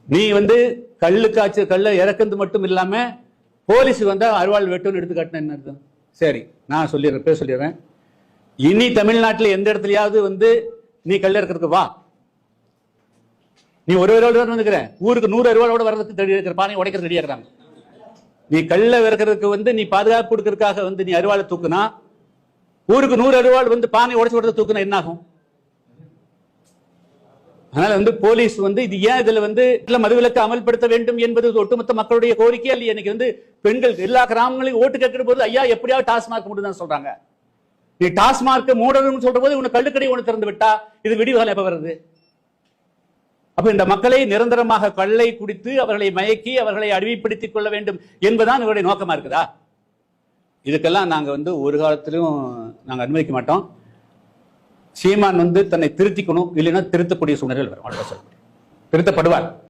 நீ கல்லு காய்ச்சல் கல்ல இறக்குறது மட்டும் இல்லாம போலீஸ் வந்தா அருவாள் வெட்டுன்னு எடுத்து காட்டின என்ன அர்த்தம்? சரி, நான் சொல்லிடுறேன். இனி தமிழ்நாட்டில் எந்த இடத்துலயாவது நீ கல்ல இறக்கிறதுக்கு வா, நீ ஒரு அருவாள் வந்துக்கிற ஊருக்கு 100 அருவாளோட வர்றதுக்கு ரெடி இருக்கிற, பானை உடைக்கிறது ரெடியா இருக்கிறாங்க. நீ கல்ல இறக்கிறதுக்கு நீ பாதுகாப்பு கொடுக்கறதுக்காக நீ அருவாளை தூக்குனா, ஊருக்கு 100 அருவாள் பானை உடைச்சு விடுறது தூக்குனா என்ன ஆகும்? அதனால போலீஸ் இது ஏன் இதுல மதுவிலக்கு அமல்படுத்த வேண்டும் என்பது ஒட்டுமொத்த மக்களுடைய கோரிக்கை இல்லையா? இன்னைக்கு பெண்கள் எல்லா கிராமங்களையும் ஓட்டு கேட்கிற போது ஐயா எப்படியாவது டாஸ்மார்க் மூடுதான் சொல்றாங்க. நீ டாஸ்மார்க் மூடணும்னு சொல்ற போது உனக்கு கள்ளுக்கடை ஒன்று திறந்து விட்டா இது விடிவுகாலம் எப்ப வருது? அப்ப இந்த மக்களை நிரந்தரமாக கள்ளை குடித்து அவர்களை மயக்கி அவர்களை அடிமைப்படுத்திக் கொள்ள வேண்டும் என்பதுதான் இவருடைய நோக்கமா இருக்குதா? இதுக்கெல்லாம் நாங்க ஒரு காலத்திலும் நாங்க அனுமதிக்க மாட்டோம். சீமான் தன்னை திருத்திக்கணும், இல்லைன்னா திருத்தக்கூடிய சூழ்நிலை வரும். திருத்தப்படுவார்.